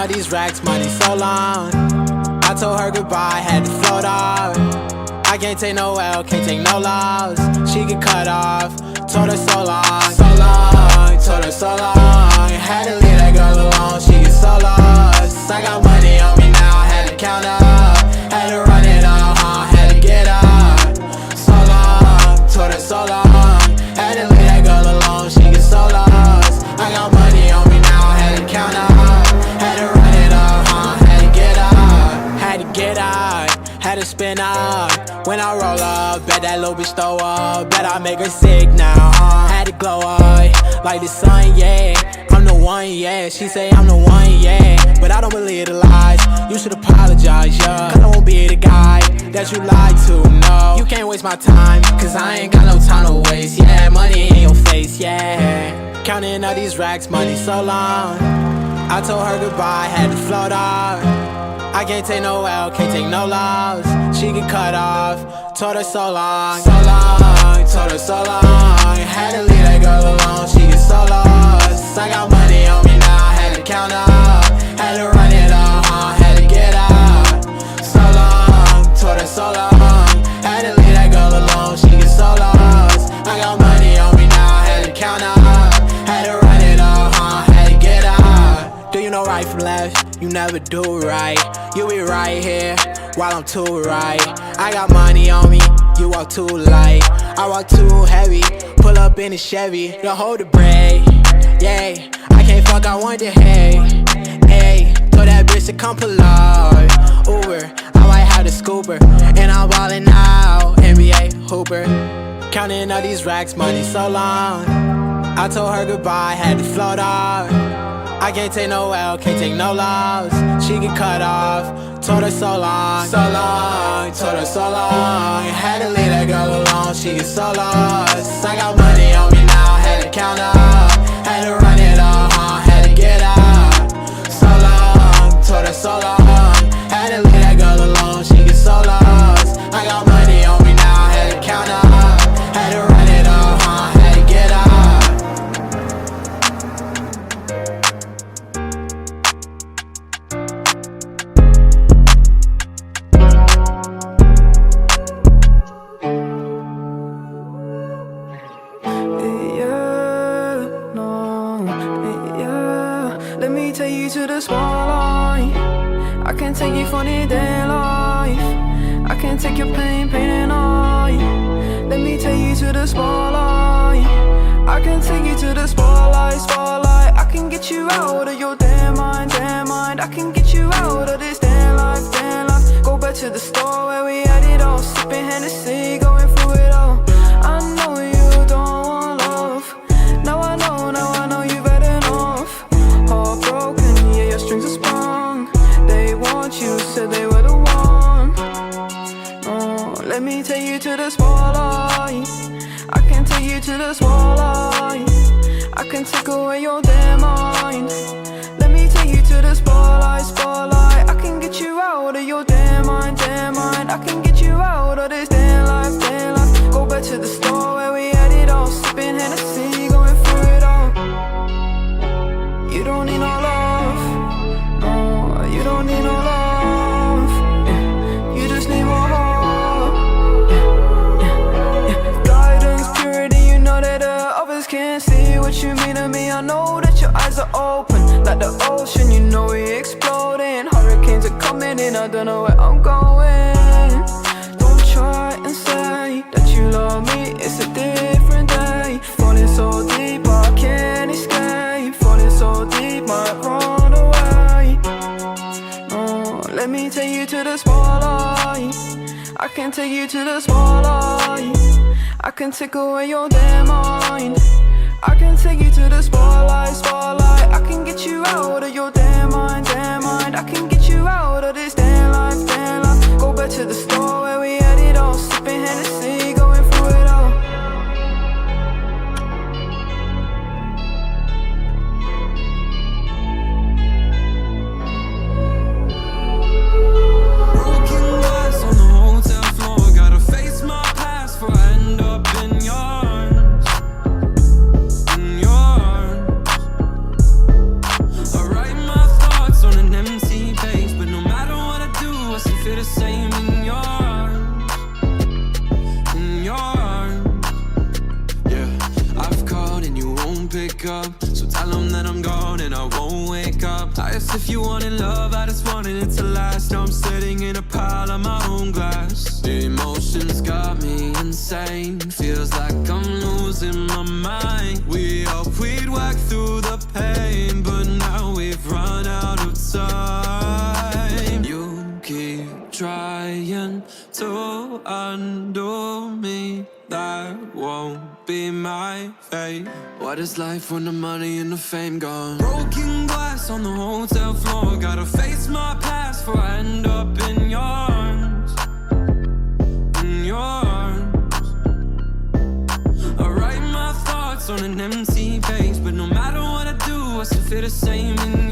all these racks, money so long. I told her goodbye, had to float off. I can't take no L, can't take no loss. She get cut off, told her so long, told her so long. Had to leave that girl alone, she get so lost. I got money on me now, had to count up. Had to run it up, had to get up. So long, told her so long. Had to leave that girl alone, she get so lost. I got money on me now, had to count up. Had to run it up, had to get up. Had to get up, had to spin up. When I roll up, bet that little bitch throw up. Bet I make her sick now, had to glow up like the sun, yeah. I'm the one, yeah. She say I'm the one, yeah. But I don't believe the lies. You should apologize, yeah. Cause I won't be the guy that you lied to, no. You can't waste my time, cause I ain't got no time to waste, yeah. Money in your face, yeah. Counting all these racks, money so long. I told her goodbye, had to float off. I can't take no L, can't take no loss. She get cut off, told her so long, told her so long. Had to leave that girl alone, she get so lost. I got money on me now, had to count up. Had to run it up, had to get up. So long, told her so long. Had to leave that girl alone, she get so lost. I got money on me now, had to count up. Had to run it up, had to get up. Do you know right from left? You never do right. You be right here while I'm too right. I got money on me, you walk too light. I walk too heavy, pull up in a Chevy. Don't hold the brake, yeah. I can't fuck, I want the hay, hey. Told that bitch to come pull up, Uber. I might have the scooper, and I'm ballin' out, NBA Hooper. Counting all these racks, money so long. I told her goodbye, had to float off. I can't take no L, can't take no loss. She get cut off, told her so long, told her so long. Had to leave that girl alone, she get so lost. I got money on me now, had to count up. Had to run it up, had to get up. So long, told her so long. Had to leave that girl alone, she get so lost. I got money on me now, had to count up. Had to run it up, had to get up. Let me take you to the spotlight. I can take you for the day life. I can take your pain and I. Let me take you to the spotlight. I can take you to the spotlight. I can get you out of your damn mind. I can get you out of this damn life. Go back to the store where we had it all, sipping Hennessy, going through it all. I know you don't want love. Now I know you've had enough. Heartbroken, yeah, your strings are sprung. They want you, said they were the one. Oh, let me take you to the spotlight. I can take you to the spotlight. I can take away your damn mind. Let me take you to the spotlight. I can get you out of your damn mind. I can get you out of this damn life. Go back to the store where we had it all, sipping Hennessy, going through it all. You don't need no love, no, you don't need no love, yeah. You just need more love, yeah. Guidance, purity, you know that others can't see what you mean to me. I know that your eyes are open, like the ocean, you know we exploding. Hurricanes are coming in, I don't know where I'm going. Don't try and say that you love me, it's a different day. Falling so deep, I can't escape. Falling so deep, might run away. Oh, let me take you to the spotlight. I can take you to the spotlight. I can take away your damn mind. I can take you to the spotlight. I can get you out of your damn mind. I can get you out of this damn life. Go back to the store where we had it all, sipping Hennessy, going through it all. Broken glass on the hotel floor. Gotta face my past before I end up in your arms. I write my thoughts on an the same in your arms. In your arms. Yeah, I've called and you won't pick up, so tell them that I'm gone and I won't wake up. I asked if you wanted love, I just wanted it to last. Now I'm sitting in a pile of my own glass. The emotions got me insane, feels like I'm losing my mind. We hoped we'd work through the pain, but now we've run out of time. You keep trying to undo me, that won't be my fate. What is life when the money and the fame gone? Broken glass on the hotel floor, gotta face my past before I end up in your arms. In your arms. I write my thoughts on an empty page, but no matter what I do, I still feel the same in